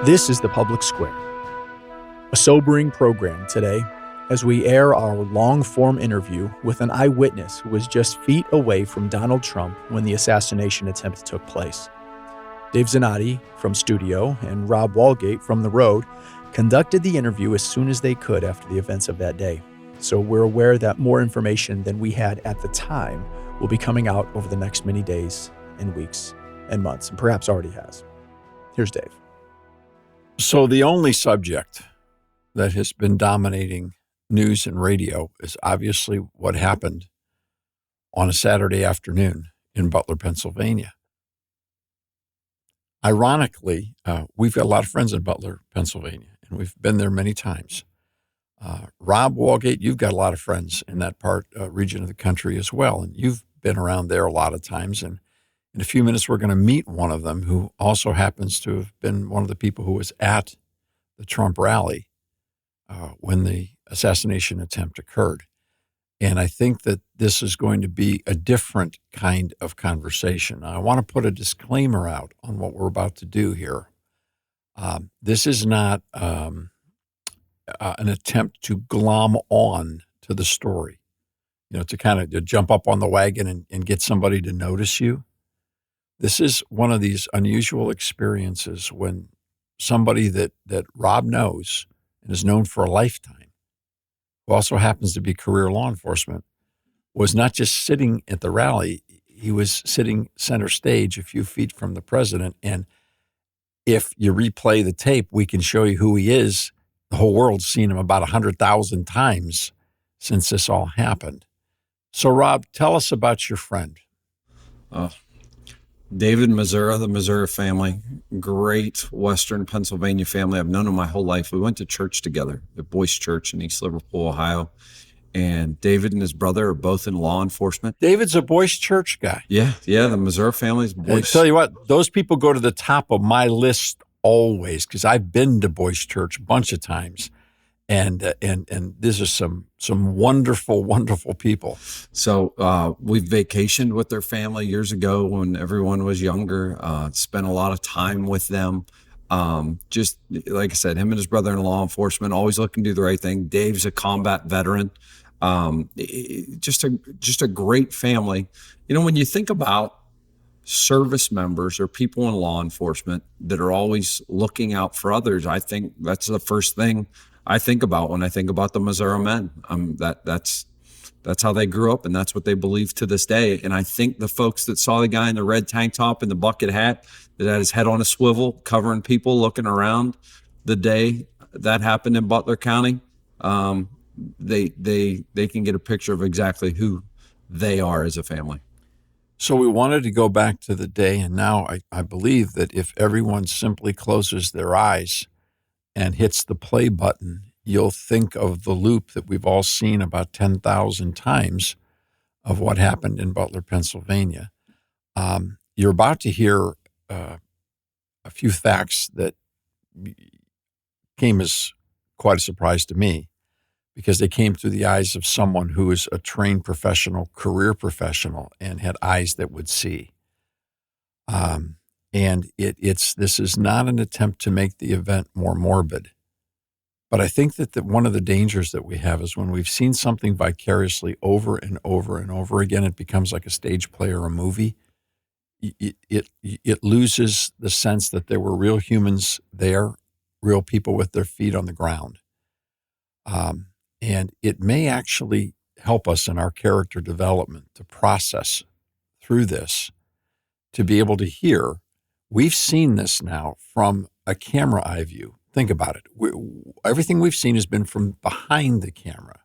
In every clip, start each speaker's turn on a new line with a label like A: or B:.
A: This is The Public Square, a sobering program today as we air our long-form interview with an eyewitness who was just feet away from Donald Trump when the assassination attempt took place. Dave Zanotti from studio and Rob Walgate from the road conducted the interview as soon as they could after the events of that day. So we're aware that more information than we had at the time will be coming out over the next many days and weeks and months, and perhaps already has. Here's Dave.
B: So the only subject that has been dominating news and radio is obviously what happened on a Saturday afternoon in Butler, Pennsylvania. Ironically, we've got a lot of friends in Butler, Pennsylvania, and we've been there many times. Rob Walgate, you've got a lot of friends in that region of the country as well, and you've been around there a lot of times. And in a few minutes, we're going to meet one of them who also happens to have been one of the people who was at the Trump rally when the assassination attempt occurred. And I think that this is going to be a different kind of conversation. Now, I want to put a disclaimer out on what we're about to do here. This is not an attempt to glom on to the story, to kind of to jump up on the wagon and get somebody to notice you. This is one of these unusual experiences when somebody that Rob knows and is known for a lifetime, who also happens to be career law enforcement, was not just sitting at the rally, he was sitting center stage a few feet from the president. And if you replay the tape, we can show you who he is. The whole world's seen him about 100,000 times since this all happened. So, Rob, tell us about your friend.
C: David Mosura, the Mosura family, great Western Pennsylvania family. I've known him my whole life. We went to church together at Boyce Church in East Liverpool, Ohio. And David and his brother are both in law enforcement.
B: David's a Boyce Church guy.
C: Yeah, the Mosura family's Boyce.
B: I tell you what, those people go to the top of my list always because I've been to Boyce Church a bunch of times. And this is some wonderful, wonderful people.
C: So we vacationed with their family years ago when everyone was younger, spent a lot of time with them. Just like I said, him and his brother in law enforcement, always looking to do the right thing. Dave's a combat veteran. Just a great family. When you think about service members or people in law enforcement that are always looking out for others, I think that's the first thing I think about when I think about the Mosura men. That's how they grew up, and that's what they believe to this day. And I think the folks that saw the guy in the red tank top and the bucket hat that had his head on a swivel, covering people, looking around the day that happened in Butler County, they can get a picture of exactly who they are as a family.
B: So we wanted to go back to the day, and now I believe that if everyone simply closes their eyes and hits the play button, you'll think of the loop that we've all seen about 10,000 times of what happened in Butler, Pennsylvania. You're about to hear a few facts that came as quite a surprise to me because they came through the eyes of someone who is a trained professional, career professional, and had eyes that would see. And this is not an attempt to make the event more morbid. But I think that one of the dangers that we have is when we've seen something vicariously over and over and over again, it becomes like a stage play or a movie. It loses the sense that there were real humans there, real people with their feet on the ground. And it may actually help us in our character development to process through this, to be able to hear. We've seen this now from a camera eye view. Think about it. Everything we've seen has been from behind the camera.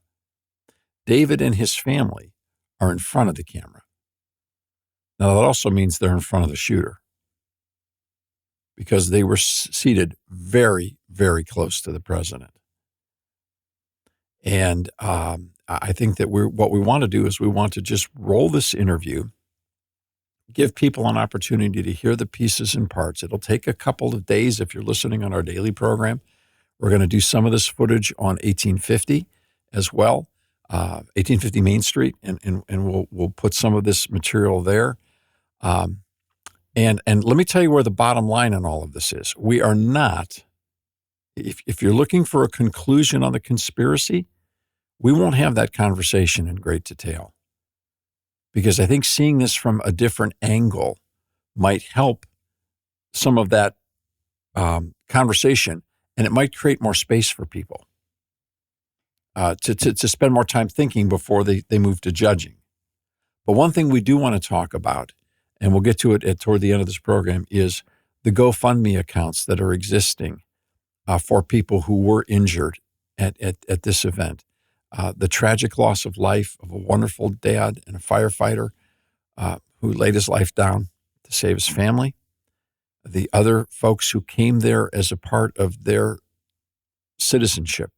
B: David and his family are in front of the camera. Now, that also means they're in front of the shooter because they were seated very, very close to the president. And I think that what we want to do is we want to just roll this interview, give people an opportunity to hear the pieces and parts. It'll take a couple of days if you're listening on our daily program. We're going to do some of this footage on 1850 as well, 1850 Main Street, and we'll put some of this material there. And let me tell you where the bottom line on all of this is. We are not if you're looking for a conclusion on the conspiracy, we won't have that conversation in great detail, because I think seeing this from a different angle might help some of that conversation, and it might create more space for people to spend more time thinking before they move to judging. But one thing we do want to talk about, and we'll get to it toward the end of this program, is the GoFundMe accounts that are existing for people who were injured at this event. The tragic loss of life of a wonderful dad and a firefighter who laid his life down to save his family. The other folks who came there as a part of their citizenship,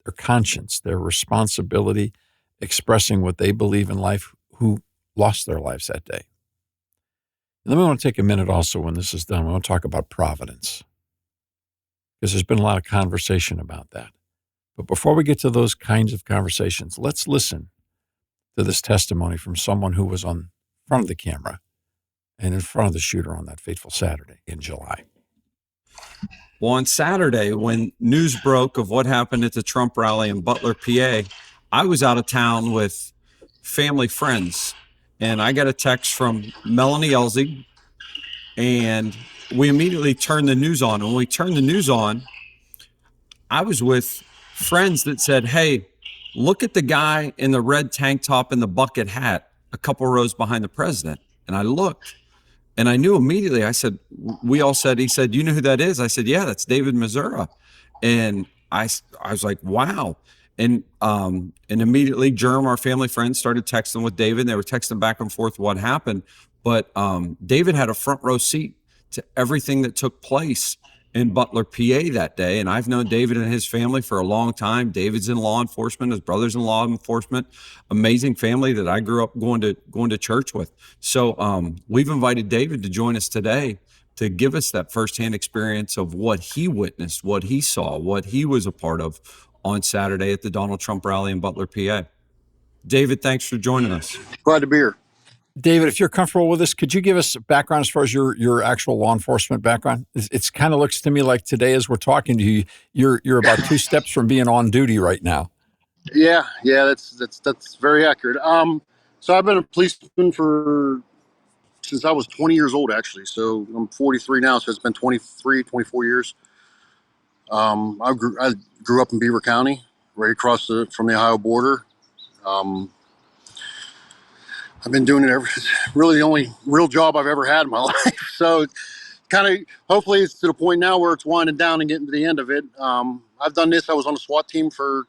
B: their conscience, their responsibility, expressing what they believe in life, who lost their lives that day. And then we want to take a minute also when this is done, we want to talk about providence, because there's been a lot of conversation about that. But before we get to those kinds of conversations, let's listen to this testimony from someone who was on front of the camera and in front of the shooter on that fateful Saturday in July.
C: Well, on Saturday, when news broke of what happened at the Trump rally in Butler, PA, I was out of town with family friends, and I got a text from Melanie Elzig, and we immediately turned the news on. And when we turned the news on, I was with friends that said, "Hey, look at the guy in the red tank top and the bucket hat a couple rows behind the president." And I looked, and I knew immediately. I said, we all said, he said, "You know who that is?" I said, "Yeah, that's David Mosura." And I was like, wow. And immediately Germ, our family friend, started texting with David. They were texting back and forth what happened. But David had a front row seat to everything that took place in Butler, PA that day. And I've known David and his family for a long time. David's in law enforcement, his brother's in law enforcement, amazing family that I grew up going to church with. So we've invited David to join us today to give us that firsthand experience of what he witnessed, what he saw, what he was a part of on Saturday at the Donald Trump rally in Butler, PA. David, thanks for joining us.
D: Glad to be here.
B: David, if you're comfortable with this, could you give us a background as far as your actual law enforcement background? It's kind of looks to me like today, as we're talking to you, you're about 2 steps from being on duty right now.
D: Yeah, that's very accurate. So I've been a policeman since I was 20 years old, actually. So I'm 43 now, so it's been 24 years. I grew up in Beaver County, right across from the Ohio border. I've been doing it really the only real job I've ever had in my life. So kind of, hopefully it's to the point now where it's winding down and getting to the end of it. I've done this. I was on a SWAT team for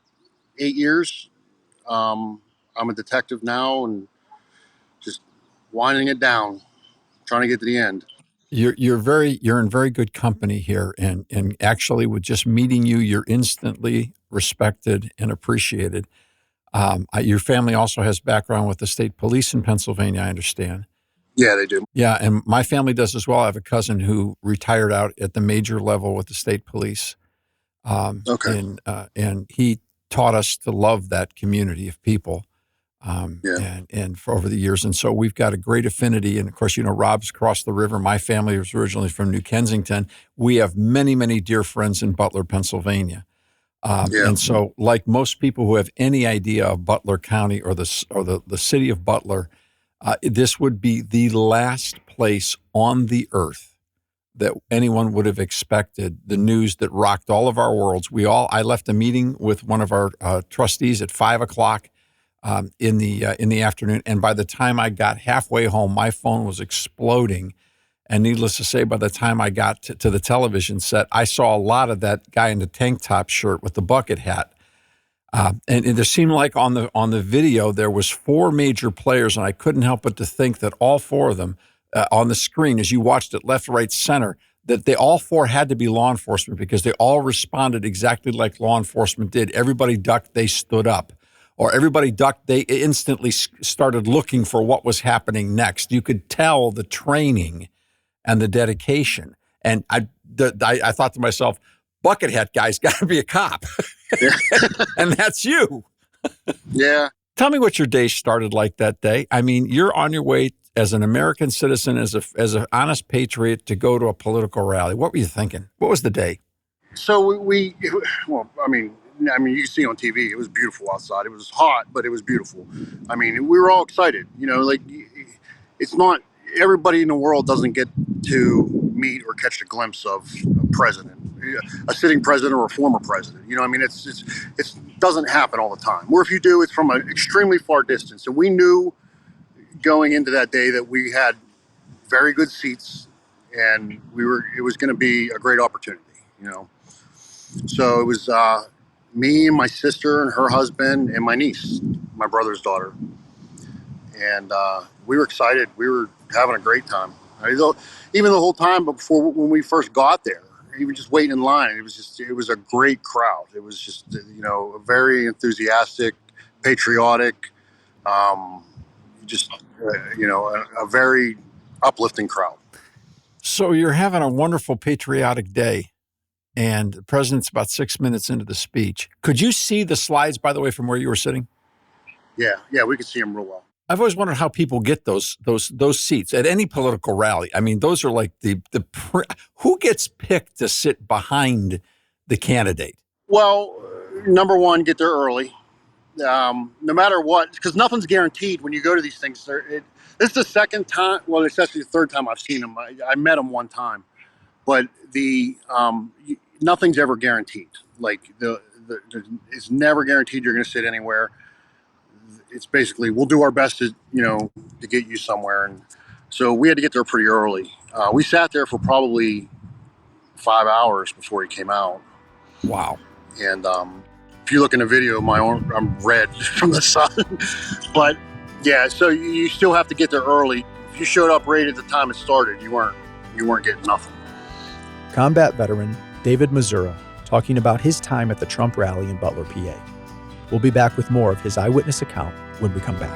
D: 8 years. I'm a detective now and just winding it down, trying to get to the end.
B: You're in very good company here, and actually with just meeting you, you're instantly respected and appreciated. Your family also has background with the state police in Pennsylvania, I understand.
D: Yeah, they do.
B: Yeah, and my family does as well. I have a cousin who retired out at the major level with the state police.
D: Okay.
B: And he taught us to love that community of people. And for over the years. And so we've got a great affinity. And of course, Rob's across the river. My family was originally from New Kensington. We have many, many dear friends in Butler, Pennsylvania. And so like most people who have any idea of Butler County or the city of Butler, this would be the last place on the earth that anyone would have expected the news that rocked all of our worlds. I left a meeting with one of our trustees at 5:00 in the afternoon, and by the time I got halfway home, my phone was exploding. And needless to say, by the time I got to the television set, I saw a lot of that guy in the tank top shirt with the bucket hat. And it seemed like on the video there was 4 major players, and I couldn't help but to think that all 4 of them on the screen, as you watched it left, right, center, that they all 4 had to be law enforcement because they all responded exactly like law enforcement did. Everybody ducked, they stood up. Or everybody ducked, they instantly started looking for what was happening next. You could tell the training and the dedication. And I thought to myself, bucket hat guy's got to be a cop. And that's you.
D: Yeah.
B: Tell me what your day started like that day. I mean, you're on your way as an American citizen, as an honest patriot to go to a political rally. What were you thinking? What was the day?
D: So well, you can see on TV, it was beautiful outside. It was hot, but it was beautiful. I mean, we were all excited. Like it's not everybody in the world doesn't get to meet or catch a glimpse of a president, a sitting president or a former president. It doesn't happen all the time. Or if you do, it's from an extremely far distance. And we knew going into that day that we had very good seats, and it was going to be a great opportunity. So it was me and my sister and her husband and my niece, my brother's daughter, and we were excited. We were having a great time. Even the whole time before, when we first got there, even just waiting in line, it was a great crowd. It was just a very enthusiastic, patriotic, a very uplifting crowd.
B: So you're having a wonderful patriotic day, and the president's about 6 minutes into the speech. Could you see the slides, by the way, from where you were sitting?
D: Yeah, we could see them real well.
B: I've always wondered how people get those seats at any political rally. I mean, those are like who gets picked to sit behind the candidate?
D: Well, number one, get there early. No matter what, because nothing's guaranteed when you go to these things. This is the second time, well, it's actually the third time I've seen him. I met him one time, but nothing's ever guaranteed. Like it's never guaranteed you're going to sit anywhere. It's basically, we'll do our best to get you somewhere. And so we had to get there pretty early. We sat there for probably 5 hours before he came out.
B: Wow.
D: And if you look in the video, I'm red from the sun. But yeah, so you still have to get there early. If you showed up right at the time it started, you weren't getting nothing.
A: Combat veteran David Mosura talking about his time at the Trump rally in Butler, PA. We'll be back with more of his eyewitness account when we come back.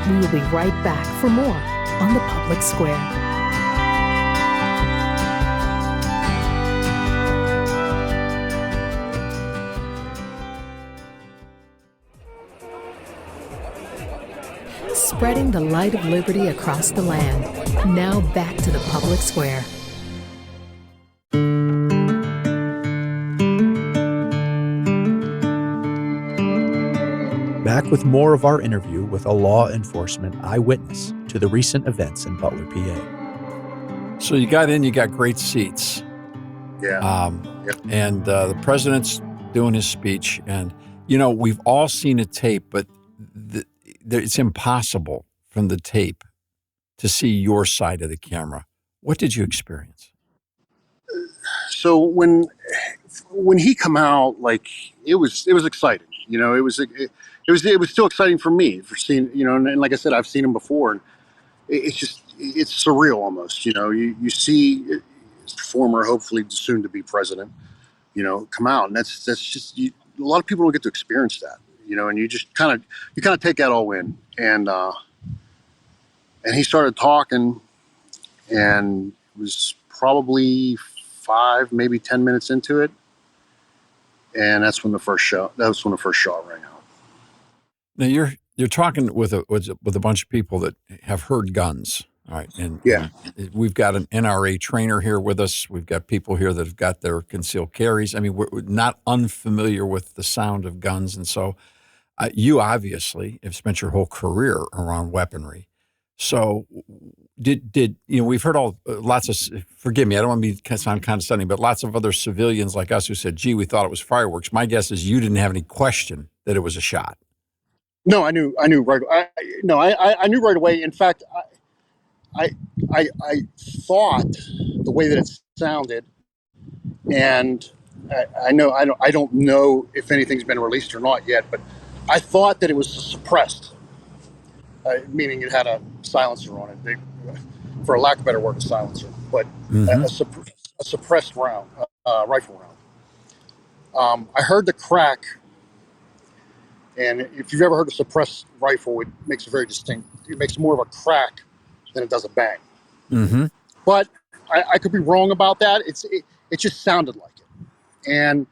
E: We will be right back for more on the Public Square. Spreading the light of liberty across the land. Now back to the Public Square.
A: Back with more of our interview with a law enforcement eyewitness to the recent events in Butler, PA.
B: So you got in, you got great seats.
D: Yeah.
B: Yep. And the president's doing his speech. And, we've all seen a tape, but it's impossible from the tape to see your side of the camera. What did you experience?
D: So when he come out, like it was exciting. It was still exciting for me for seeing, and like I said, I've seen him before, and it's surreal almost. You see former, hopefully soon to be president, come out, and that's just a lot of people don't get to experience that. And you just kind of take that all in. And he started talking, and it was probably 5, maybe 10 minutes into it. And that's when the first shot rang out.
B: Now you're talking with a bunch of people that have heard guns. All right. And
D: yeah,
B: we've got an NRA trainer here with us. We've got people here that have got their concealed carries. I mean, we're not unfamiliar with the sound of guns. And so you obviously have spent your whole career around weaponry. So we've heard lots of, forgive me, I don't want to be sound condescending, but lots of other civilians like us who said, gee, we thought it was fireworks. My guess is you didn't have any question that it was a shot.
D: No, I knew right. I knew right away. In fact, I thought the way that it sounded, and I don't know if anything's been released or not yet, but I thought that it was suppressed, meaning it had a silencer on it, for a lack of a better word, a silencer, but a suppressed round, rifle round. I heard the crack, and if you've ever heard a suppressed rifle, it makes a very distinct. It makes more of a crack than it does a bang.
B: Mm-hmm.
D: But I could be wrong about that. It just sounded like it, and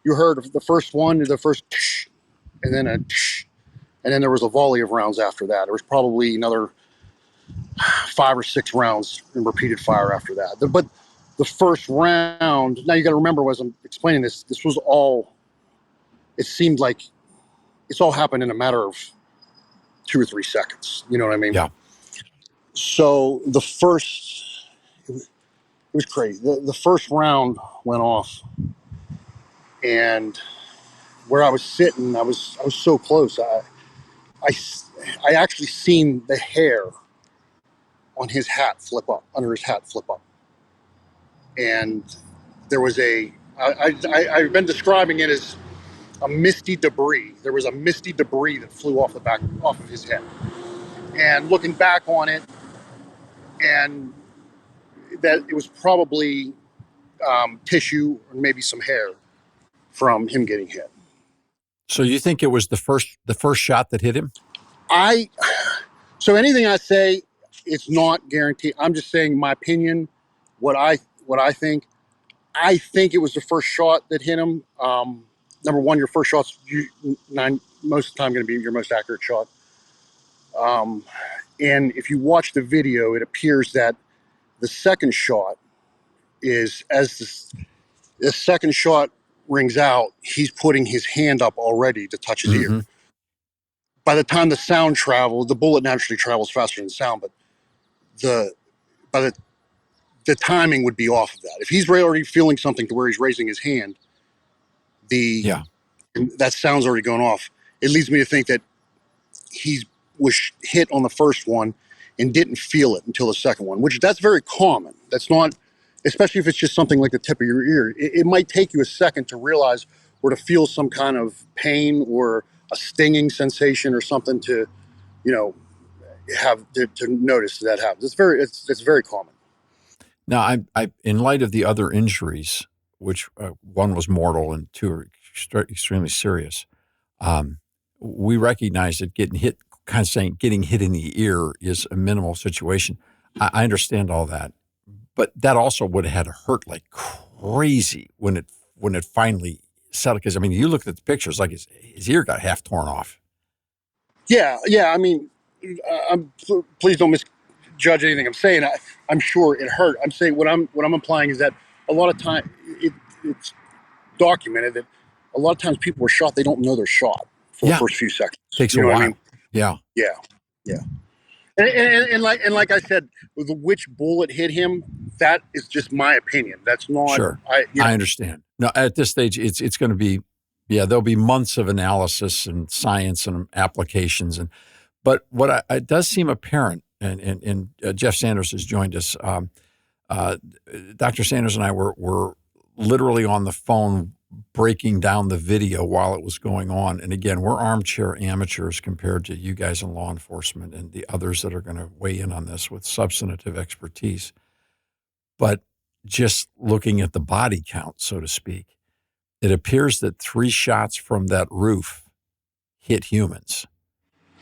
D: you heard the first one, the first, and then and then there was a volley of rounds after that. There was probably another 5 or 6 rounds in repeated fire after that. But the first round, now you got to remember, as I'm explaining this was all, it seemed like it's all happened in a matter of 2 or 3 seconds. You know what I mean?
B: Yeah.
D: So the first, it was crazy. The first round went off, and where I was sitting, I was so close. I actually seen the hair on his hat flip up, under his hat flip up. And there was I've been describing it as a misty debris. There was a misty debris that flew off of his head. And looking back on it, and that it was probably tissue or maybe some hair from him getting hit.
B: So you think it was the first shot that hit him?
D: So anything I say, it's not guaranteed. I'm just saying my opinion, what I think. I think it was the first shot that hit him. Number one, your first shot's most of the time going to be your most accurate shot. And if you watch the video, it appears that the second shot is, as the second shot rings out, he's putting his hand up already to touch his ear. By the time the sound travels, the bullet naturally travels faster than sound, but the timing would be off of that. If he's already feeling something to where he's raising his hand, that sound's already gone off. It leads me to think that he was hit on the first one and didn't feel it until the second one, which that's very common. That's not, especially if it's just something like the tip of your ear. It might take you a second to realize or to feel some kind of pain or a stinging sensation or something to, have to notice that happens. It's very common.
B: Now, I in light of the other injuries, which one was mortal and 2 are extremely serious, we recognize that getting hit in the ear is a minimal situation. I understand all that, but that also would have had to hurt like crazy when it finally settled. Because you look at the pictures, like his ear got half torn off.
D: Yeah. Please don't misjudge anything I'm saying. I'm sure it hurt. I'm saying what I'm implying is that a lot of time it's documented that a lot of times people were shot, they don't know they're shot for the first few seconds.
B: Takes a while. Yeah.
D: And like I said, which bullet hit him, that is just my opinion. That's not.
B: Sure. I understand. No, at this stage, it's going to be, there'll be months of analysis and science and applications. But what it does seem apparent, and Jeff Sanders has joined us. Dr. Sanders and I were literally on the phone breaking down the video while it was going on. And again, we're armchair amateurs compared to you guys in law enforcement and the others that are going to weigh in on this with substantive expertise. But just looking at the body count, so to speak, it appears that 3 shots from that roof hit humans.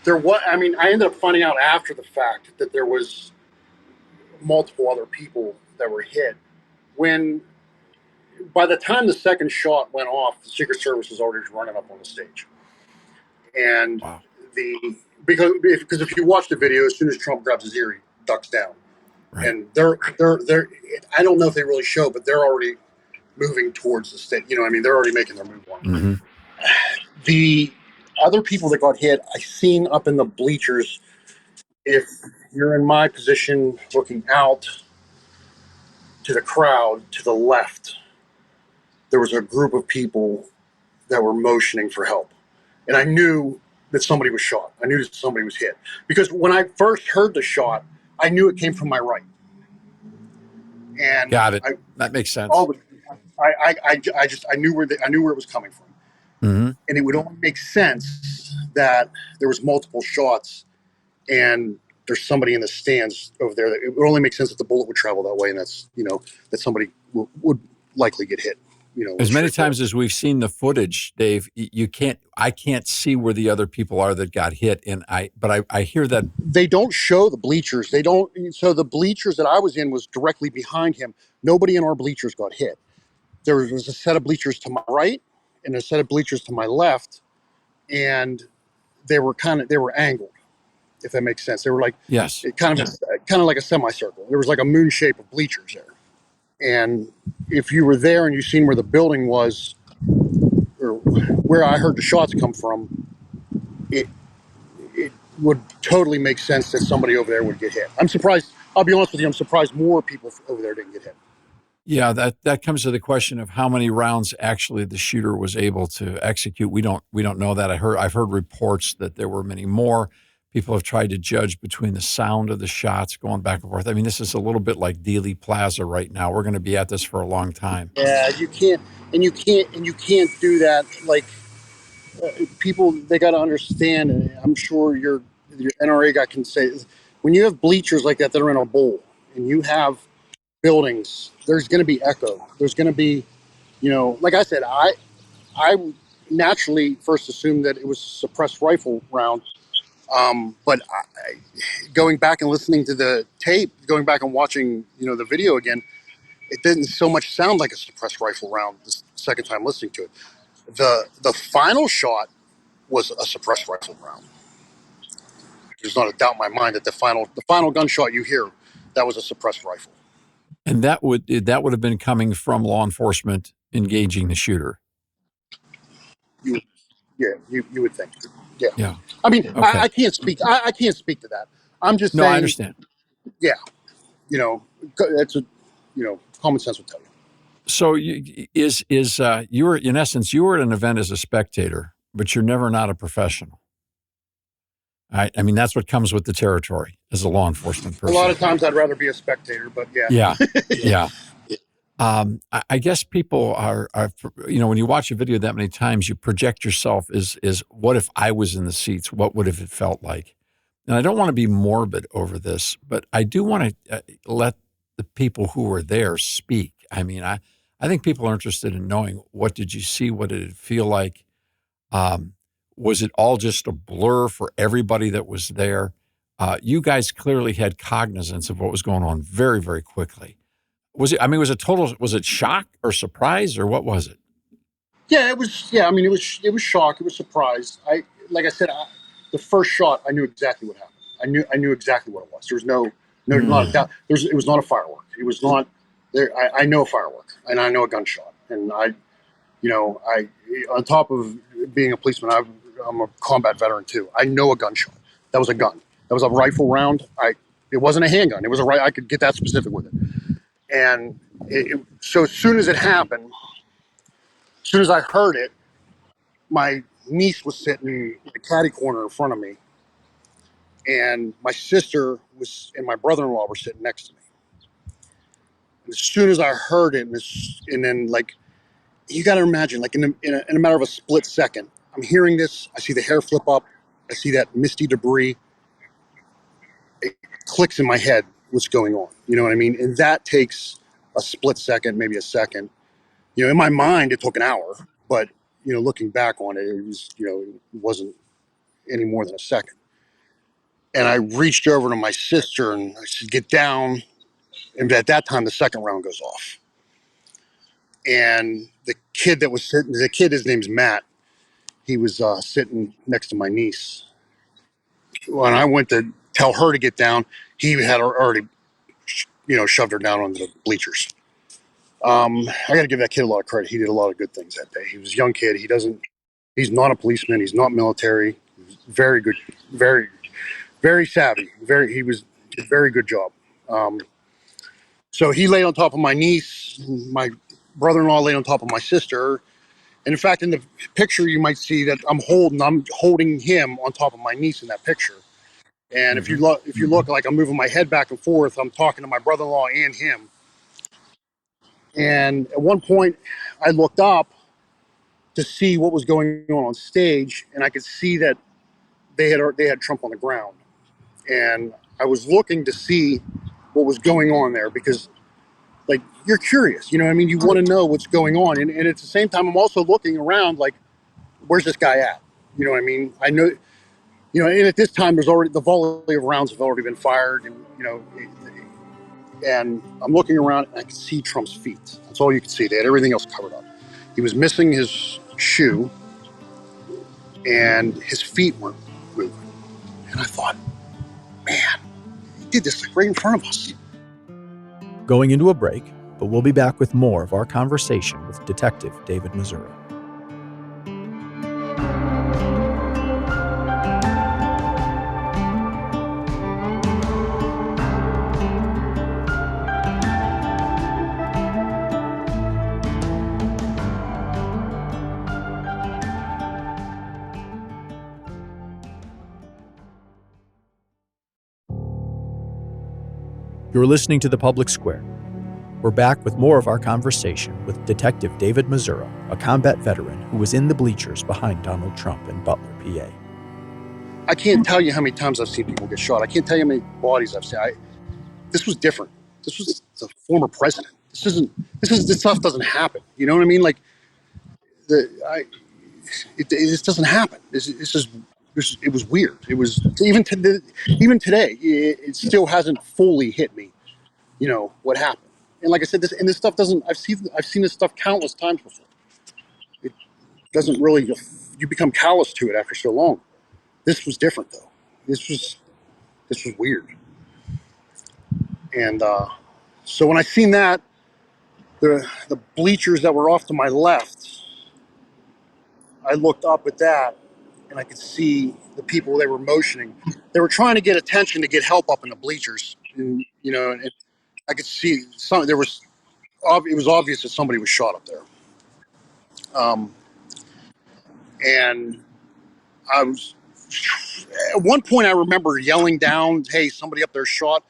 D: I ended up finding out after the fact that there was multiple other people that were hit. By the time the second shot went off, the Secret Service was already running up on the stage. And
B: wow.
D: Because if you watch the video, as soon as Trump grabs his ear, he ducks down. Right. And they're I don't know if they really show, but they're already moving towards the stage. They're already making their move on.
B: Mm-hmm.
D: The other people that got hit, I seen up in the bleachers. If you're in my position looking out to the crowd to the left, there was a group of people that were motioning for help. And I knew that somebody was shot. I knew that somebody was hit. Because when I first heard the shot, I knew it came from my right. And
B: got it. That makes sense.
D: I knew where it was coming from.
B: Mm-hmm.
D: And it would only make sense that there was multiple shots and there's somebody in the stands over there. It would only make sense that the bullet would travel that way, and that's, that somebody would likely get hit.
B: As many times as we've seen the footage, Dave, I can't see where the other people are that got hit. But I hear that
D: they don't show the bleachers. So the bleachers that I was in was directly behind him. Nobody in our bleachers got hit. There was a set of bleachers to my right and a set of bleachers to my left, and they were angled, if that makes sense. They were like
B: Yes.
D: kind of like a semicircle. There was like a moon shape of bleachers there. And if you were there and you seen where the building was, or where I heard the shots come from, it would totally make sense that somebody over there would get hit. I'm surprised. I'll be honest with you. I'm surprised more people over there didn't get hit.
B: Yeah, that comes to the question of how many rounds actually the shooter was able to execute. We don't know that. I've heard reports that there were many more. People have tried to judge between the sound of the shots going back and forth. I mean, this is a little bit like Dealey Plaza right now. We're going to be at this for a long time.
D: Yeah, you can't do that. Like, people, they got to understand, and I'm sure your NRA guy can say, when you have bleachers like that are in a bowl, and you have buildings, there's going to be echo. There's going to be, like I said, I naturally first assumed that it was a suppressed rifle round. But going back and listening to the tape, going back and watching, the video again, it didn't so much sound like a suppressed rifle round the second time listening to it. The final shot was a suppressed rifle round. There's not a doubt in my mind that the final gunshot you hear, that was a suppressed rifle.
B: And that would have been coming from law enforcement engaging the shooter.
D: You would think. Yeah.
B: Yeah.
D: I mean,
B: Okay.
D: I can't speak. I can't speak to that. I'm just saying.
B: No, I understand.
D: Yeah. That's common sense would tell you.
B: So you were, in essence, you were at an event as a spectator, but you're never not a professional. I mean, that's what comes with the territory as a law enforcement person.
D: A lot of times I'd rather be a spectator, but yeah.
B: Yeah. Yeah. I guess people are, when you watch a video that many times, you project yourself as what if I was in the seats? What would have it felt like? And I don't want to be morbid over this, but I do want to let the people who were there speak. I mean, I think people are interested in knowing, what did you see? What did it feel like? Was it all just a blur for everybody that was there? You guys clearly had cognizance of what was going on very, very quickly. Was it shock or surprise, or what was it?
D: Yeah, it was. Yeah, I mean, it was shock. It was surprise. Like I said, the first shot, I knew exactly what happened. I knew exactly what it was. There was no not a doubt. It was not a firework. It was not there. I know a firework, and I know a gunshot, and I on top of being a policeman, I'm a combat veteran too. I know a gunshot. That was a gun. That was a rifle round. It wasn't a handgun. It was I could get that specific with it. And so as soon as it happened, as soon as I heard it, my niece was sitting in the caddy corner in front of me, and my sister and my brother-in-law were sitting next to me. And as soon as I heard it, and then, like, you got to imagine, like, in a matter of a split second, I'm hearing this. I see the hair flip up. I see that misty debris. It clicks in my head what's going on. You know what I mean? And that takes a split second, maybe a second. In my mind, it took an hour, but, looking back on it, it was, it wasn't any more than a second. And I reached over to my sister and I said, "Get down." And at that time, the second round goes off. And the kid, his name's Matt. He was sitting next to my niece. When I went to tell her to get down, he had already, shoved her down onto the bleachers. I got to give that kid a lot of credit. He did a lot of good things that day. He was a young kid. He's not a policeman. He's not military. He was very good, very, very savvy. He did a very good job. So he laid on top of my niece. My brother-in-law laid on top of my sister. And in fact, in the picture, you might see that I'm holding him on top of my niece in that picture. And if you look, like, I'm moving my head back and forth, I'm talking to my brother-in-law and him. And at one point, I looked up to see what was going on stage, and I could see that they had Trump on the ground. And I was looking to see what was going on there because, like, you're curious, you know what I mean? You want to know what's going on. And at the same time, I'm also looking around like, where's this guy at? You know what I mean? I know, and at this time, there's already, the volley of rounds have already been fired, and, and I'm looking around and I could see Trump's feet. That's all you could see. They had everything else covered up. He was missing his shoe, and his feet weren't moving. And I thought, man, he did this like right in front of us.
A: Going into a break, but we'll be back with more of our conversation with Detective David Mosura. You're listening to The Public Square. We're back with more of our conversation with Detective David Mosura, a combat veteran who was in the bleachers behind Donald Trump in Butler, PA.
D: I can't tell you how many times I've seen people get shot. I can't tell you how many bodies I've seen. This was different. This was the former president. This stuff doesn't happen. You know what I mean? Like, this doesn't happen. It was weird. It was even today. It still hasn't fully hit me. You know what happened. And like I said, this stuff doesn't. I've seen this stuff countless times before. It doesn't really. You become callous to it after so long. This was different though. This was weird. And so when I seen that, the bleachers that were off to my left, I looked up at that, and I could see the people they were motioning. They were trying to get attention to get help up in the bleachers, and and I could see some. It was obvious that somebody was shot up there. And I was at one point I remember yelling down, "Hey, somebody up there shot."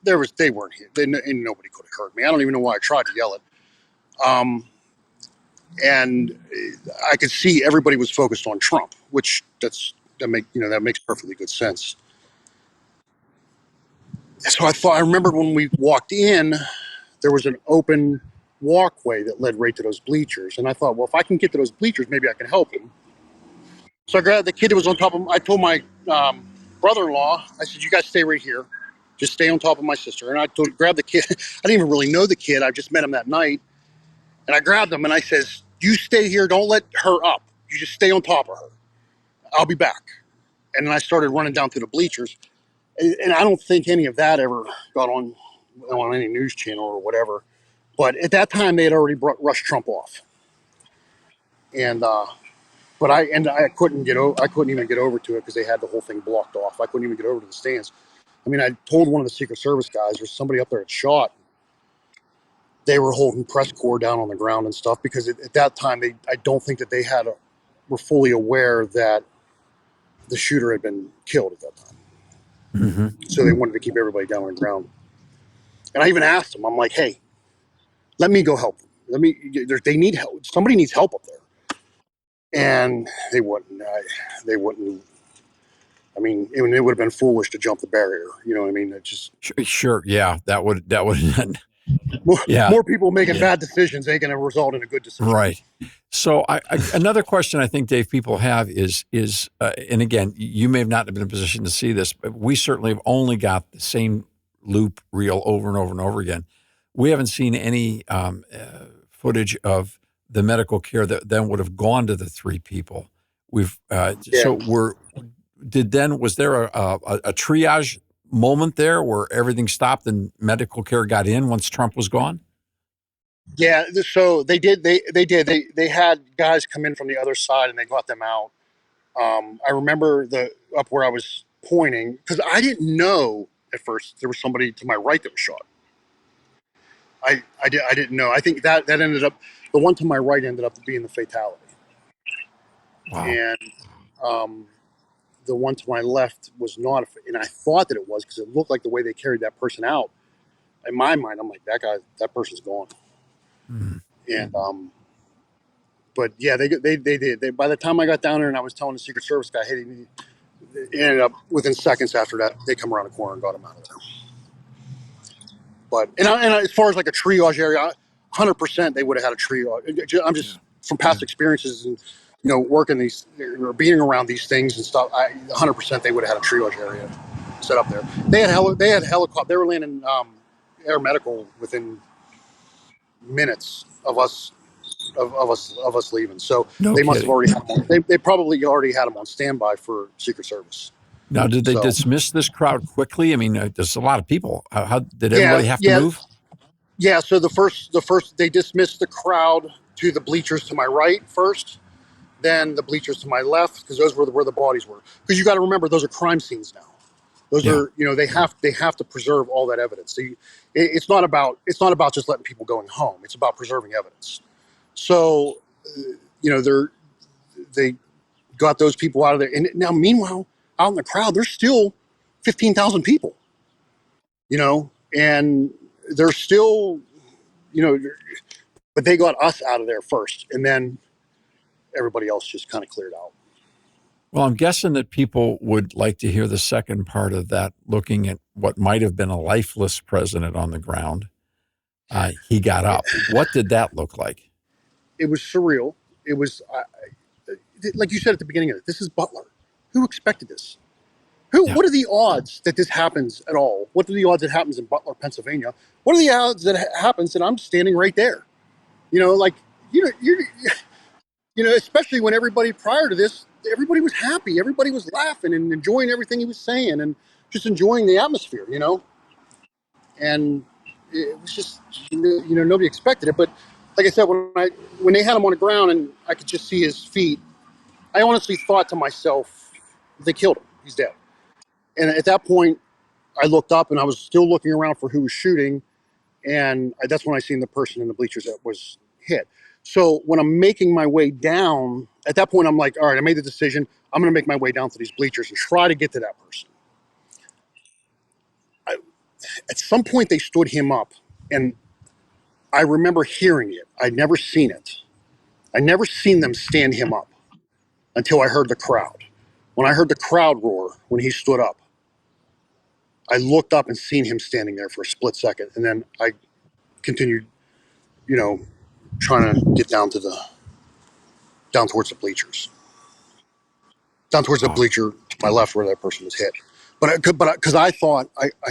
D: They weren't here. And nobody could have heard me. I don't even know why I tried to yell it. And I could see everybody was focused on Trump, which that makes perfectly good sense. So I remembered when we walked in, there was an open walkway that led right to those bleachers, and I thought, well, if I can get to those bleachers, maybe I can help him. So I grabbed the kid that was on top of him. I told my brother-in-law, I said, "You guys stay right here, just stay on top of my sister." And I grabbed the kid. I didn't even really know the kid. I just met him that night, and I grabbed him and I says, "You stay here. Don't let her up. You just stay on top of her. I'll be back." And then I started running down through the bleachers. And I don't think any of that ever got on any news channel or whatever. But at that time, they had already rushed Trump off. And but I couldn't even get over to it because they had the whole thing blocked off. I couldn't even get over to the stands. I mean, I told one of the Secret Service guys, there's somebody up there that shot. They were holding press corps down on the ground and stuff because at that time, I don't think that they were fully aware that the shooter had been killed at that time.
B: Mm-hmm.
D: So they wanted to keep everybody down on the ground. And I even asked them, I'm like, "Hey, let me go help them. They need help. Somebody needs help up there." And they wouldn't. They wouldn't. I mean, it would have been foolish to jump the barrier. You know what I mean? It just
B: Sure. Yeah. That would.
D: More people making bad decisions ain't going to result in a good decision.
B: Right. So another question I think, Dave, people have is and again, you may have not been in a position to see this, but we certainly have only got the same loop reel over and over and over again. We haven't seen any footage of the medical care that then would have gone to the three people. Was there a triage moment there where everything stopped and medical care got in once Trump was gone?
D: Yeah, so they did. They had guys come in from the other side and they got them out. I remember up where I was pointing because I didn't know at first there was somebody to my right that was shot. I didn't know. I think that ended up, the one to my right ended up being the fatality.
B: Wow.
D: And the one to my left was not, and I thought that it was because it looked like the way they carried that person out. In my mind, I'm like, that person's gone.
B: Mm-hmm.
D: And but yeah, they did. By the time I got down there and I was telling the Secret Service guy, hey, it ended up within seconds after that, they come around the corner and got him out of there. But and as far as like a triage area, 100% they would have had a triage. I'm just from past experiences and working these or being around these things and stuff. 100% they would have had a triage area set up there. They had helicopter. They were landing air medical within minutes of us of us leaving. So
B: No
D: they must have
B: kidding.
D: already had them on, they probably already had them on standby for Secret Service.
B: Now, did they
D: So
B: dismiss this crowd quickly? I mean, there's a lot of people. How did
D: yeah,
B: everybody have to
D: yeah,
B: move?
D: yeah. So the first they dismissed the crowd to the bleachers to my right first, then the bleachers to my left, because those were where the bodies were. Because you got to remember, those are crime scenes now. Those
B: Yeah.
D: are, they have to preserve all that evidence. So it's not about just letting people going home. It's about preserving evidence. So they got those people out of there, and now meanwhile, out in the crowd, there's still 15,000 people. And they're still, but they got us out of there first, and then everybody else just kind of cleared out.
B: Well, I'm guessing that people would like to hear the second part of that, looking at what might have been a lifeless president on the ground. He got up. What did that look like?
D: It was surreal. It was, like you said at the beginning of it, this is Butler. Who expected this?
B: Yeah.
D: What are the odds that this happens at all? What are the odds it happens in Butler, Pennsylvania? What are the odds that it happens that I'm standing right there? Especially when everybody prior to this, everybody was happy. Everybody was laughing and enjoying everything he was saying and just enjoying the atmosphere, And it was just, nobody expected it. But like I said, when they had him on the ground and I could just see his feet, I honestly thought to myself, they killed him. He's dead. And at that point, I looked up and I was still looking around for who was shooting. And that's when I seen the person in the bleachers that was hit. So when I'm making my way down, at that point, I'm like, all right, I made the decision. I'm going to make my way down to these bleachers and try to get to that person. At some point, they stood him up. And I remember hearing it. I'd never seen it. I never seen them stand him up until I heard the crowd. When I heard the crowd roar when he stood up, I looked up and seen him standing there for a split second. And then I continued, trying to get down towards the bleachers. Down towards the
B: Wow.
D: bleacher to my left where that person was hit. But because I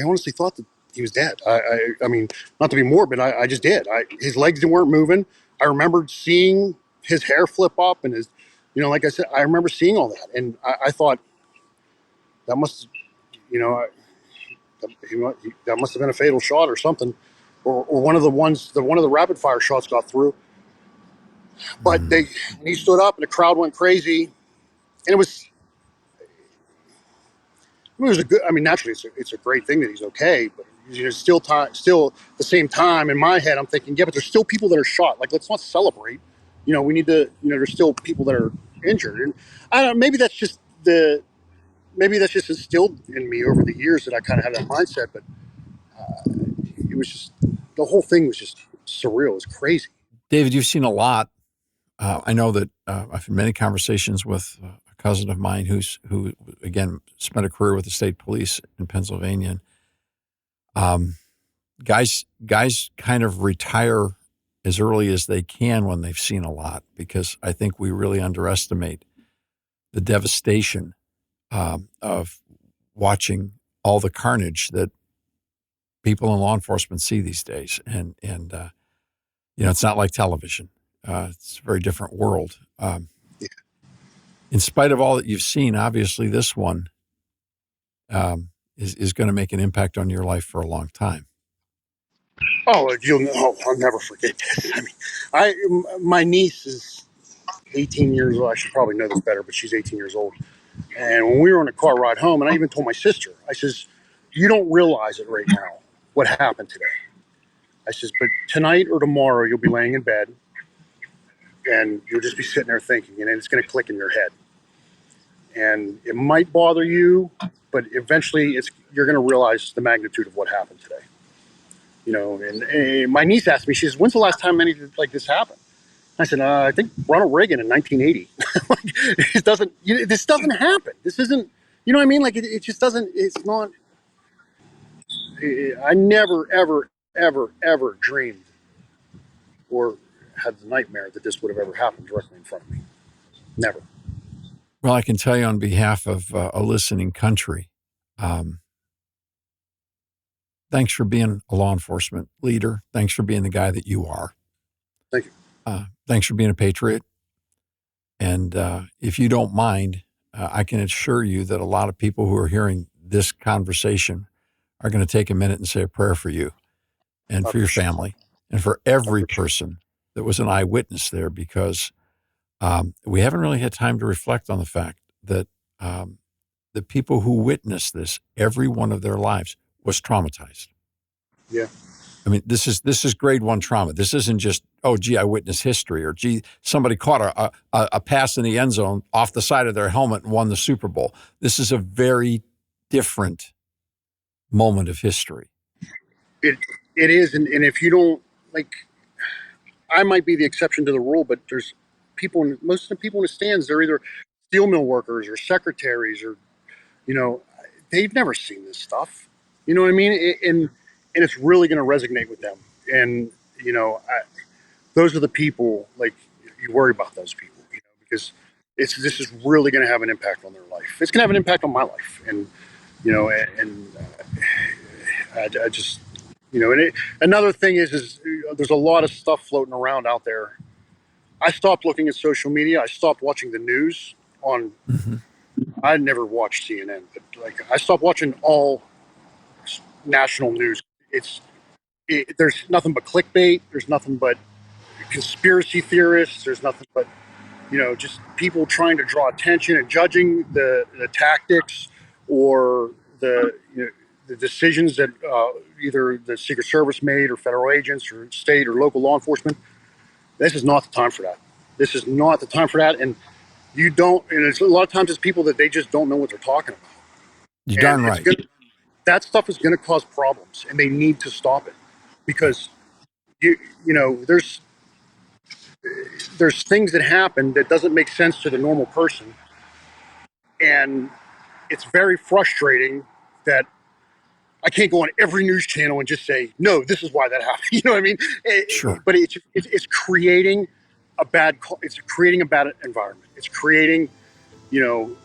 D: honestly thought that he was dead. I mean, not to be morbid, I just did. His legs weren't moving. I remembered seeing his hair flip up and his, like I said, I remember seeing all that. And I thought that must, that must have been a fatal shot or something. Or one of the rapid fire shots got through. But when he stood up and the crowd went crazy, and it was a good. I mean, naturally, it's a great thing that he's okay. But still at the same time in my head, I'm thinking, yeah, but there's still people that are shot. Like, let's not celebrate. We need to. There's still people that are injured, and I don't know. Maybe that's just instilled in me over the years that I kind of have that mindset. But it was just the whole thing was just surreal. It was crazy.
B: David, you've seen a lot. I know that I've had many conversations with a cousin of mine who again spent a career with the state police in Pennsylvania. Guys kind of retire as early as they can when they've seen a lot, because I think we really underestimate the devastation of watching all the carnage that people in law enforcement see these days, and it's not like television. It's a very different world. In spite of all that you've seen, obviously this one is going to make an impact on your life for a long time.
D: Oh, I'll never forget this. I mean, my niece is 18 years old. I should probably know this better, but she's 18 years old. And when we were on a car ride home, and I even told my sister, I says, you don't realize it right now, what happened today. I says, but tonight or tomorrow, you'll be laying in bed and you'll just be sitting there thinking, and it's going to click in your head. And it might bother you, but eventually you're going to realize the magnitude of what happened today. And my niece asked me, she says, when's the last time anything like this happened? I said, I think Ronald Reagan in 1980. This doesn't happen. This isn't, you know what I mean? Like, it just doesn't, it's not, I never, ever, ever, ever dreamed or had the nightmare that this would have ever happened directly in front of me. Never.
B: Well, I can tell you on behalf of a listening country, thanks for being a law enforcement leader. Thanks for being the guy that you are.
D: Thank you.
B: Thanks for being a patriot. And if you don't mind, I can assure you that a lot of people who are hearing this conversation are going to take a minute and say a prayer for you and for your family and for every person that was an eyewitness there, because we haven't really had time to reflect on the fact that the people who witnessed this, every one of their lives was traumatized.
D: Yeah.
B: I mean, this is grade 1 trauma. This isn't just, oh, gee, I witnessed history, or gee, somebody caught a pass in the end zone off the side of their helmet and won the Super Bowl. This is a very different moment of history.
D: It is, and if you don't, like, I might be the exception to the rule, but there's people, most of the people in the stands, they're either steel mill workers or secretaries, or, you know, they've never seen this stuff. You know what I mean? And it's really going to resonate with them. And, you know, those are the people, like, you worry about those people, you know, because this is really going to have an impact on their life. It's going to have an impact on my life. And, you know, I just, you know, and another thing is there's a lot of stuff floating around out there. I stopped looking at social media. I stopped watching the news on.
B: Mm-hmm.
D: I never watched CNN, but like I stopped watching all national news. There's nothing but clickbait. There's nothing but conspiracy theorists. There's nothing but, you know, just people trying to draw attention and judging the tactics or the, you know, the decisions that either the Secret Service made or federal agents or state or local law enforcement. This is not the time for that. This is not the time for that. And you don't, and it's a lot of times it's people that they just don't know what they're talking about.
B: You're darn right.
D: That stuff is going to cause problems, and they need to stop it, because you know there's things that happen that doesn't make sense to the normal person, and it's very frustrating that I can't go on every news channel and just say, no, this is why that happened. You know what I mean?
B: Sure.
D: But it's creating it's creating a bad environment. It's creating, you know,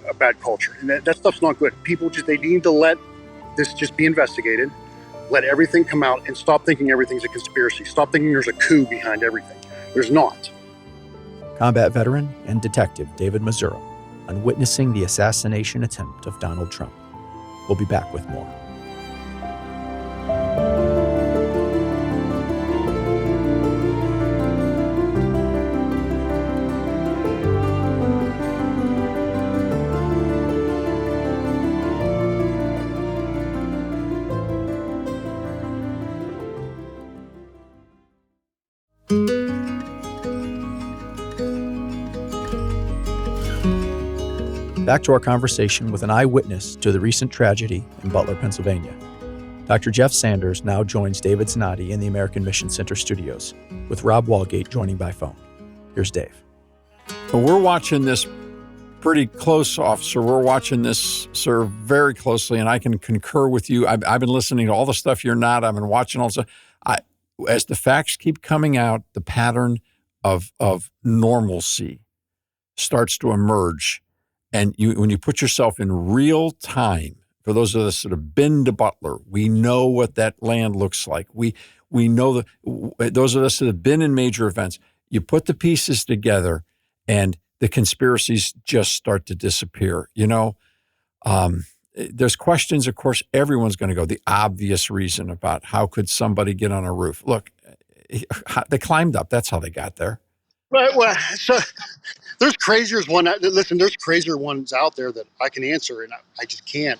D: a bad culture. And that stuff's not good. People they need to let this just be investigated, let everything come out, and stop thinking everything's a conspiracy. Stop thinking there's a coup behind everything. There's not.
A: Combat veteran and detective David Mosura on witnessing the assassination attempt of Donald Trump. We'll be back with more. Back to our conversation with an eyewitness to the recent tragedy in Butler, Pennsylvania. Dr. Jeff Sanders now joins David Zanotti in the American Mission Center studios, with Rob Walgate joining by phone. Here's Dave.
B: Well, we're watching this pretty close, officer. We're watching this, sir, very closely, and I can concur with you. I've been listening to all the stuff you're not. I've been watching all the stuff. As the facts keep coming out, the pattern of normalcy starts to emerge. And when you put yourself in real time, for those of us that have been to Butler, we know what that land looks like. We know those of us that have been in major events, you put the pieces together and the conspiracies just start to disappear. You know, there's questions, of course, everyone's going to go, the obvious reason about how could somebody get on a roof? Look, they climbed up. That's how they got there.
D: Right. Well, so there's crazier ones out there that I can answer, and I just can't.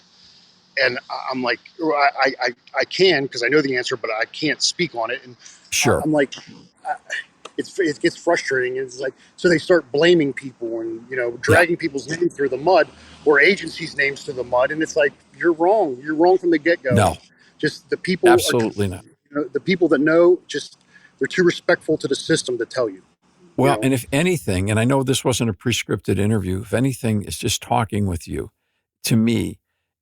D: And I'm like, I can because I know the answer, but I can't speak on it. And
B: sure,
D: I'm like, it gets frustrating. It's like, so they start blaming people and, you know, dragging people's names through the mud or agencies' names through the mud. And it's like, you're wrong. You're wrong from the get-go.
B: No,
D: just the people,
B: absolutely not.
D: You know, the people that know, just they're too respectful to the system to tell you.
B: Well,
D: you know?
B: And if anything, and I know this wasn't a pre-scripted interview, if anything, it's just talking with you, to me,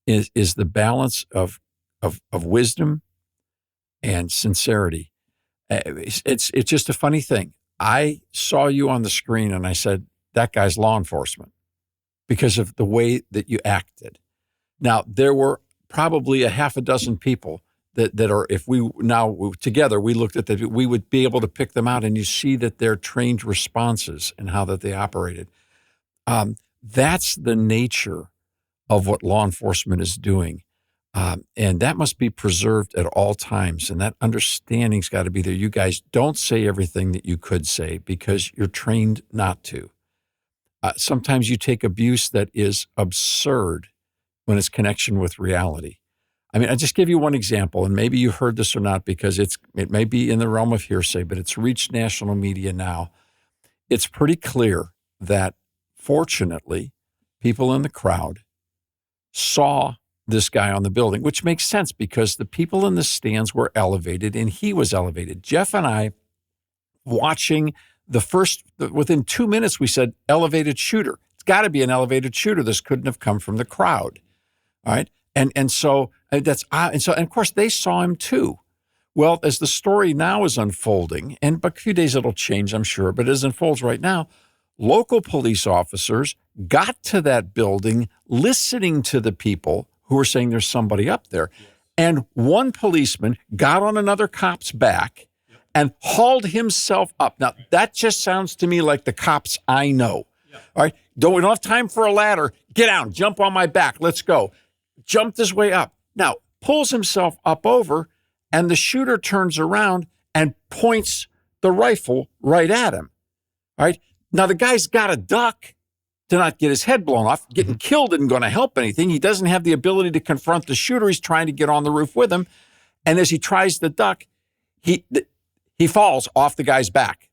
B: is the balance of wisdom and sincerity. It's just a funny thing. I saw you on the screen and I said, that guy's law enforcement, because of the way that you acted. Now, there were probably a half a dozen people that are, if we now together, we looked at that, we would be able to pick them out, and you see that they're trained responses and how that they operated. That's the nature of what law enforcement is doing. And that must be preserved at all times. And that understanding's got to be there. You guys don't say everything that you could say because you're trained not to. Sometimes you take abuse that is absurd when it's connection with reality. I mean, I'll just give you one example, and maybe you heard this or not because it may be in the realm of hearsay, but it's reached national media now. It's pretty clear that, fortunately, people in the crowd saw this guy on the building, which makes sense because the people in the stands were elevated and he was elevated. Jeff and I, watching within 2 minutes, we said, elevated shooter. It's got to be an elevated shooter. This couldn't have come from the crowd. All right. And so of course they saw him too. Well, as the story now is unfolding, and a few days it'll change, I'm sure, but as it unfolds right now, local police officers got to that building listening to the people who were saying there's somebody up there. Yes. And one policeman got on another cop's back and hauled himself up. Now, that just sounds to me like the cops I know. Yep. All right, we don't have time for a ladder. Get down, jump on my back, let's go. Jumped his way up. Now, pulls himself up over, and the shooter turns around and points the rifle right at him. All right, now the guy's got to duck to not get his head blown off. Getting killed isn't going to help anything. He doesn't have the ability to confront the shooter. He's trying to get on the roof with him. And as he tries to duck, he falls off the guy's back.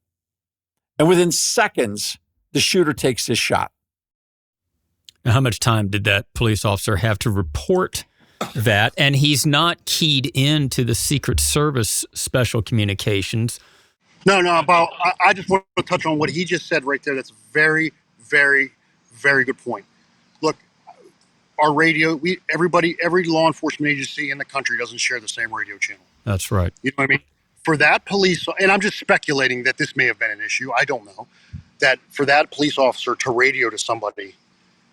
B: And within seconds, the shooter takes his shot.
F: Now, how much time did that police officer have to report that? And he's not keyed into the Secret Service special communications.
D: No, but I just want to touch on what he just said right there. That's very, very, very good point. Look, our radio, every law enforcement agency in the country doesn't share the same radio channel.
F: That's right.
D: You know what I mean? For that police, and I'm just speculating that this may have been an issue, I don't know, that for that police officer to radio to somebody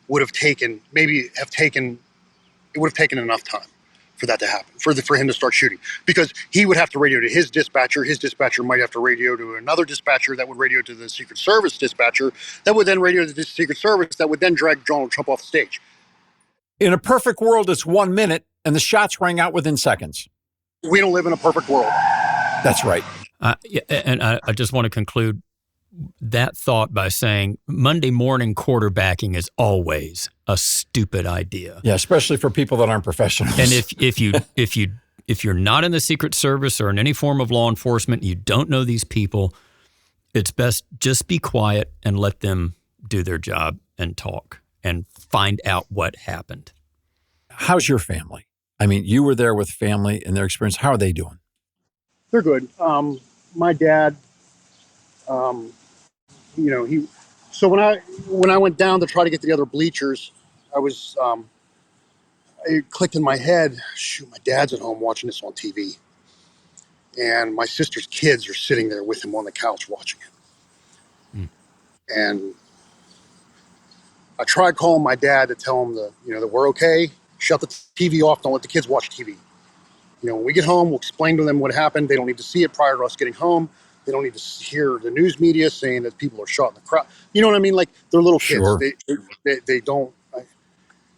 D: would have taken enough time for that to happen, for him to start shooting. Because he would have to radio to his dispatcher might have to radio to another dispatcher that would radio to the Secret Service dispatcher, that would then radio to the Secret Service, that would then drag Donald Trump off the stage.
B: In a perfect world, it's 1 minute, and the shots rang out within seconds.
D: We don't live in a perfect world.
B: That's right.
F: And I just want to conclude that thought by saying Monday morning quarterbacking is always a stupid idea.
B: Yeah, especially for people that aren't professionals.
F: And if you're not in the Secret Service or in any form of law enforcement, you don't know these people, it's best just be quiet and let them do their job and talk and find out what happened.
B: How's your family? I mean, you were there with family and their experience. How are they doing?
D: They're good. My dad, so when I went down to try to get to the other bleachers, it clicked in my head, shoot, my dad's at home watching this on TV. And my sister's kids are sitting there with him on the couch watching it. Mm. And I tried calling my dad to tell him that we're okay. Shut the TV off. Don't let the kids watch TV. When we get home, we'll explain to them what happened. They don't need to see it prior to us getting home. They don't need to hear the news media saying that people are shot in the crowd. You know what I mean? Like, they're little kids.
B: Sure.
D: They don't.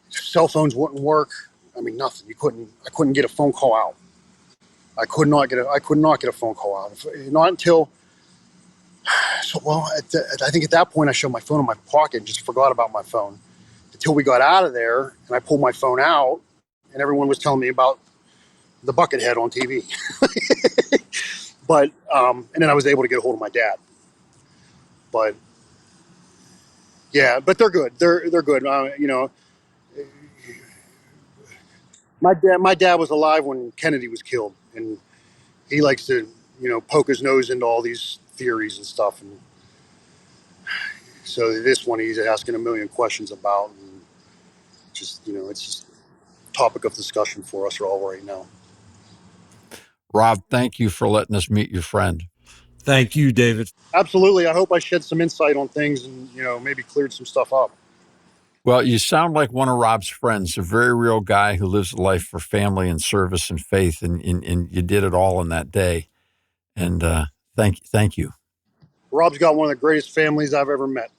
D: Cell phones wouldn't work. I mean, nothing. I couldn't get a phone call out. I could not get a phone call out. Not until. So, well, I think at that point I showed my phone in my pocket and just forgot about my phone until we got out of there, and I pulled my phone out, and everyone was telling me about the bucket head on TV. But and then I was able to get a hold of my dad. But yeah, but they're good. They're good. My dad was alive when Kennedy was killed, and he likes to poke his nose into all these theories and stuff. And so this one he's asking a million questions about, and just it's just a topic of discussion for us all right now.
B: Rob, thank you for letting us meet your friend.
C: Thank you, David.
D: Absolutely. I hope I shed some insight on things and, maybe cleared some stuff up.
B: Well, you sound like one of Rob's friends, a very real guy who lives a life for family and service and faith, and you did it all in that day. And thank you.
D: Rob's got one of the greatest families I've ever met.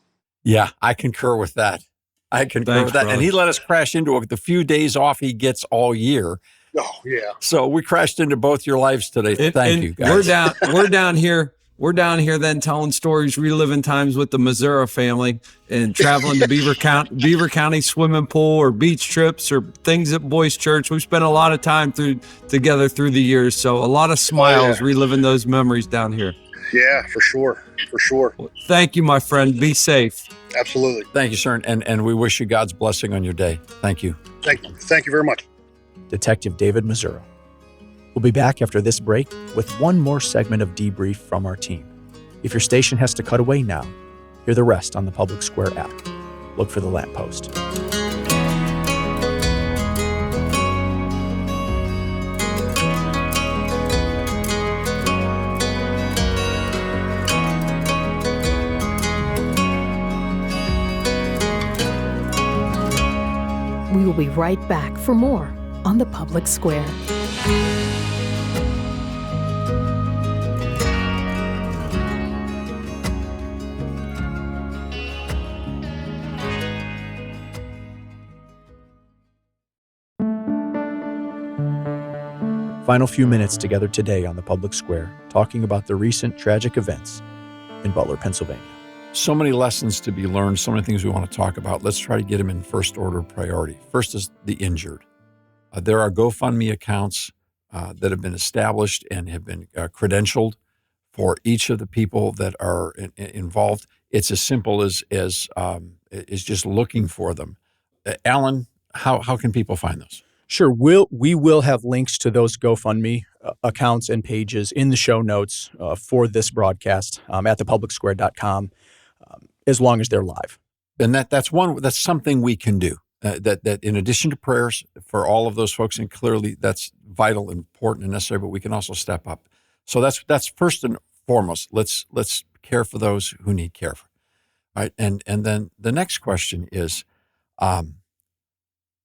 B: Yeah, I concur with that.
C: Thanks,
B: And
C: brother.
B: he let us crash into the few days off he gets all year.
D: Oh, yeah.
B: So we crashed into both your lives today. Thank you, guys.
C: We're down here. We're down here then telling stories, reliving times with the Mosura family and traveling to Beaver County swimming pool or beach trips or things at Boys Church. We've spent a lot of time together through the years. So a lot of smiles reliving those memories down here.
D: Yeah, for sure. For sure.
C: Well, thank you, my friend. Be safe.
D: Absolutely.
B: Thank you, sir. And we wish you God's blessing on your day. Thank you.
D: Thank you. Thank you very much.
A: Detective David Mosura. We'll be back after this break with one more segment of debrief from our team. If your station has to cut away now, hear the rest on the Public Square app. Look for the lamppost.
E: We will be right back for more on the Public Square.
A: Final few minutes together today on the Public Square, talking about the recent tragic events in Butler, Pennsylvania.
B: So many lessons to be learned, so many things we want to talk about. Let's try to get them in first order of priority. First is the injured. There are GoFundMe accounts that have been established and have been credentialed for each of the people that are involved. It's as simple as just looking for them. Alan, how can people find those?
A: Sure, we will have links to those GoFundMe accounts and pages in the show notes for this broadcast at thepublicsquare.com as long as they're live.
B: And that's something we can do. That in addition to prayers for all of those folks, and clearly that's vital, important, and necessary, but we can also step up. So that's first and foremost. Let's care for those who need care. Right, and then the next question is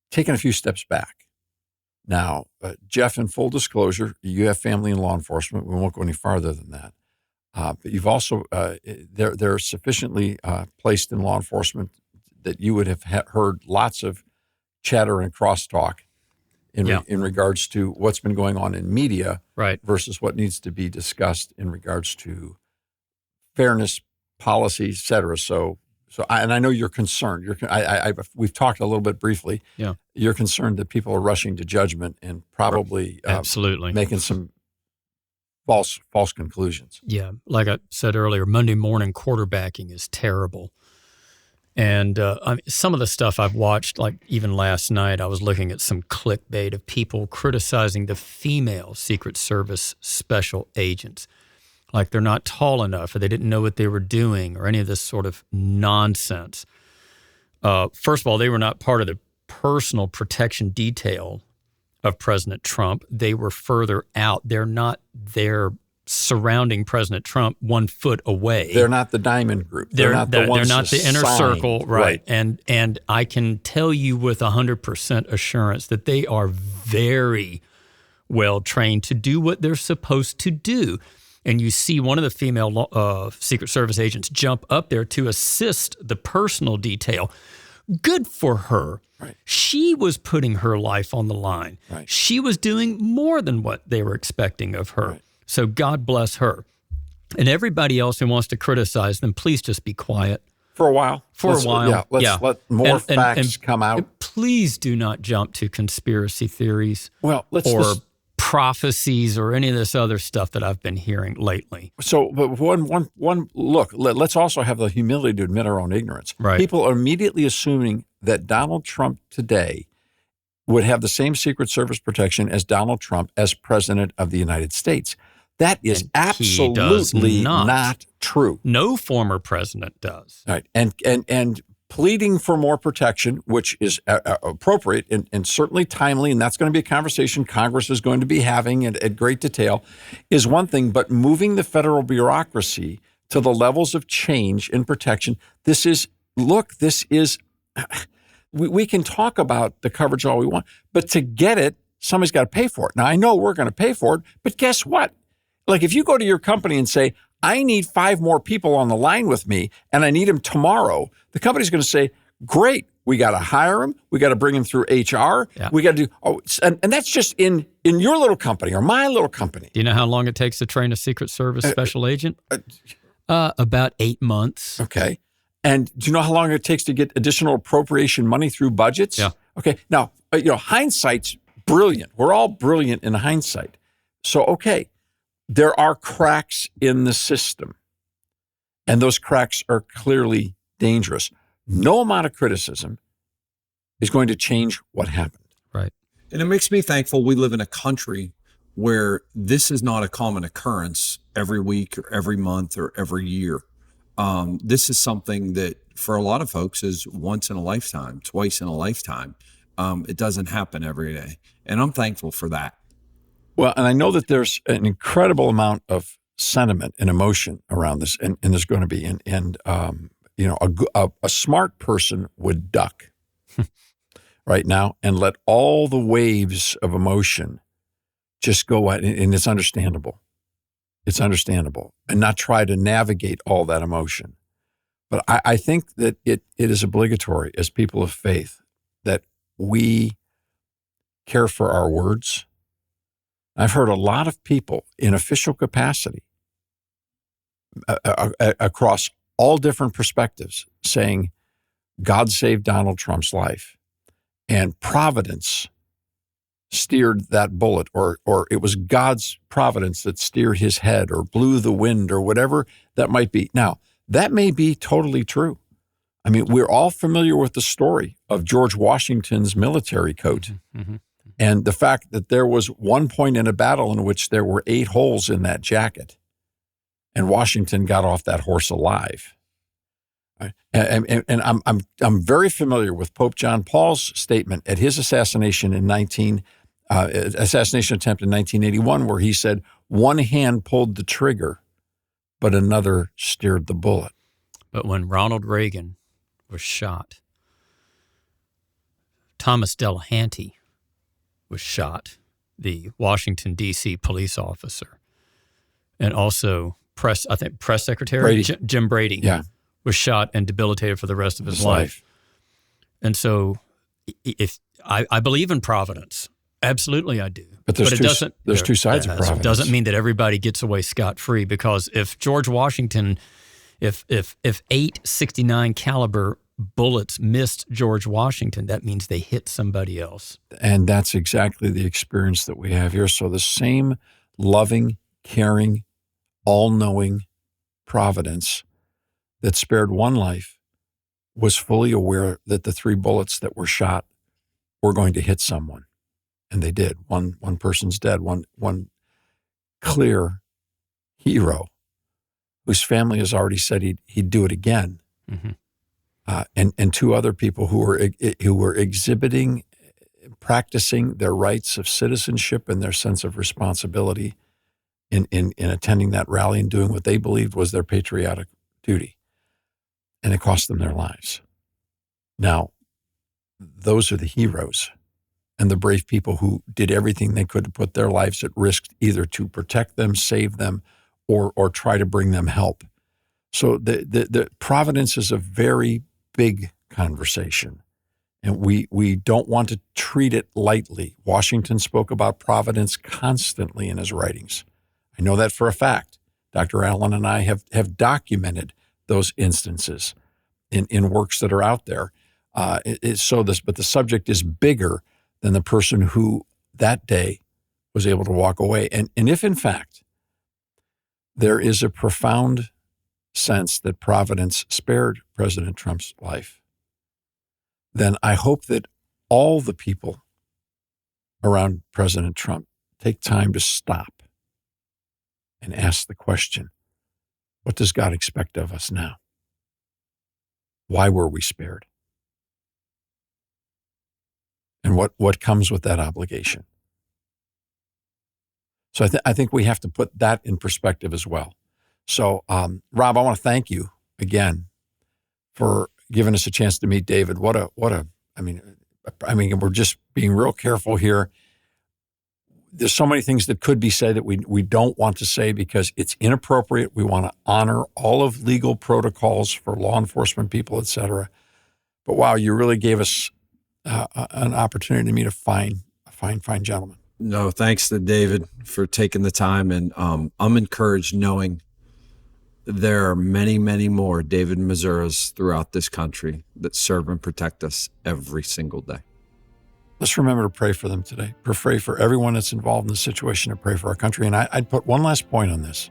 B: taking a few steps back. Now, Jeff, in full disclosure, you have family in law enforcement. We won't go any farther than that. But you've also, they're sufficiently placed in law enforcement that you would have heard lots of chatter and crosstalk in regards to what's been going on in media versus what needs to be discussed in regards to fairness, policy, et cetera. So I know you're concerned. We've talked a little bit briefly.
F: Yeah.
B: You're concerned that people are rushing to judgment and probably
F: absolutely
B: making some false conclusions.
F: Yeah. Like I said earlier, Monday morning quarterbacking is terrible. And some of the stuff I've watched, like even last night, I was looking at some clickbait of people criticizing the female Secret Service special agents. Like they're not tall enough or they didn't know what they were doing or any of this sort of nonsense. First of all, they were not part of the personal protection detail of President Trump. They were further out. They're not there surrounding President Trump 1 foot away.
B: They're not the diamond group. They're not the ones
F: they're not the inner
B: assigned.
F: circle. Right. And I can tell you with 100% assurance that they are very well trained to do what they're supposed to do. And you see one of the female Secret Service agents jump up there to assist the personal detail. Good for her.
B: Right.
F: She was putting her life on the line.
B: Right.
F: She was doing more than what they were expecting of her. Right. So God bless her. And everybody else who wants to criticize them, please just be quiet.
B: For a while. Let's let more facts come out.
F: Please do not jump to conspiracy theories
B: or
F: prophecies or any of this other stuff that I've been hearing lately.
B: So, but one look, let's also have the humility to admit our own ignorance.
F: Right.
B: People are immediately assuming that Donald Trump today would have the same Secret Service protection as Donald Trump as president of the United States. That is absolutely not true.
F: No former president does.
B: Right. And pleading for more protection, which is appropriate and certainly timely, and that's going to be a conversation Congress is going to be having at great detail, is one thing. But moving the federal bureaucracy to the levels of change in protection, we can talk about the coverage all we want, but to get it, somebody's got to pay for it. Now, I know we're going to pay for it, but guess what? Like if you go to your company and say, I need 5 more people on the line with me and I need them tomorrow, the company's going to say, great, we got to hire them. We got to bring them through HR.
F: Yeah.
B: We got to do, and that's just in your little company or my little company.
F: Do you know how long it takes to train a Secret Service special agent? About 8 months.
B: Okay. And do you know how long it takes to get additional appropriation money through budgets?
F: Yeah.
B: Okay. Now, hindsight's brilliant. We're all brilliant in hindsight. So, okay, there are cracks in the system, and those cracks are clearly dangerous. No amount of criticism is going to change what happened.
F: Right.
C: And it makes me thankful we live in a country where this is not a common occurrence every week or every month or every year. This is something that for a lot of folks is once in a lifetime, twice in a lifetime. It doesn't happen every day. And I'm thankful for that.
B: Well, and I know that there's an incredible amount of sentiment and emotion around this, and there's going to be, a smart person would duck right now and let all the waves of emotion just go out, and it's understandable. It's understandable, and not try to navigate all that emotion. But I think that it is obligatory as people of faith that we care for our words. I've heard a lot of people in official capacity across all different perspectives saying, God saved Donald Trump's life, and providence steered that bullet, or it was God's providence that steered his head or blew the wind or whatever that might be. Now, that may be totally true. I mean, we're all familiar with the story of George Washington's military coat.
F: Mm-hmm.
B: And the fact that there was one point in a battle in which there were 8 holes in that jacket, and Washington got off that horse alive. And I'm very familiar with Pope John Paul's statement at his assassination assassination attempt in 1981, where he said, one hand pulled the trigger, but another steered the bullet.
F: But when Ronald Reagan was shot, Thomas Delahanty was shot, the Washington, D.C. police officer, and also press secretary Jim Brady was shot and debilitated for the rest of his life. And so if I believe in providence. Absolutely, I do.
B: But there's two sides of providence.
F: It doesn't mean that everybody gets away scot-free, because if George Washington, if 8 .69 caliber bullets missed George Washington, that means they hit somebody else.
B: And that's exactly the experience that we have here. So the same loving, caring, all-knowing providence that spared one life was fully aware that the 3 bullets that were shot were going to hit someone. And they did. One person's dead. One clear hero whose family has already said he'd do it again. Mm-hmm. And 2 other people who were exhibiting, practicing their rights of citizenship and their sense of responsibility in attending that rally and doing what they believed was their patriotic duty. And it cost them their lives. Now, those are the heroes and the brave people who did everything they could to put their lives at risk, either to protect them, save them, or try to bring them help. So the providence is a very big conversation, and we don't want to treat it lightly. Washington spoke about providence constantly in his writings. I know that for a fact. Dr. Allen and I have documented those instances in works that are out there. But the subject is bigger than the person who that day was able to walk away. And if in fact there is a profound sense that providence spared President Trump's life, then I hope that all the people around President Trump take time to stop and ask the question, what does God expect of us now? Why were we spared? And what comes with that obligation? So I think we have to put that in perspective as well. So, Rob, I want to thank you again for giving us a chance to meet David. What a I mean, we're just being real careful here. There's so many things that could be said that we don't want to say because it's inappropriate. We want to honor all of legal protocols for law enforcement people, et cetera. But wow, you really gave us an opportunity to meet a fine gentleman.
C: No, thanks to David for taking the time. And I'm encouraged knowing there are many, many more David Mosuras throughout this country that serve and protect us every single day.
B: Let's remember to pray for them today. Pray for everyone that's involved in the situation, and pray for our country. And I'd put one last point on this.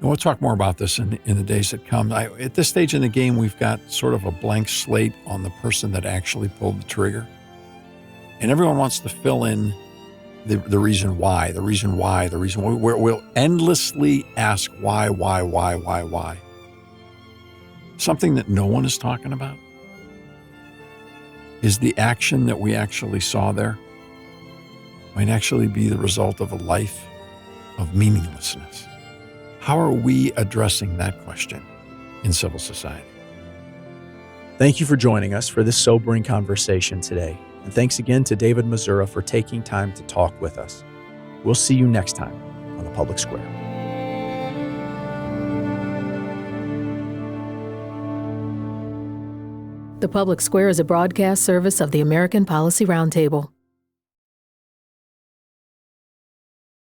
B: And we'll talk more about this in the days that come. At this stage in the game, we've got sort of a blank slate on the person that actually pulled the trigger. And everyone wants to fill in the reason why. We'll endlessly ask why. Something that no one is talking about is the action that we actually saw there might actually be the result of a life of meaninglessness. How are we addressing that question in civil society?
A: Thank you for joining us for this sobering conversation today. And thanks again to David Mosura for taking time to talk with us. We'll see you next time on The Public Square.
E: The Public Square is a broadcast service of the American Policy Roundtable.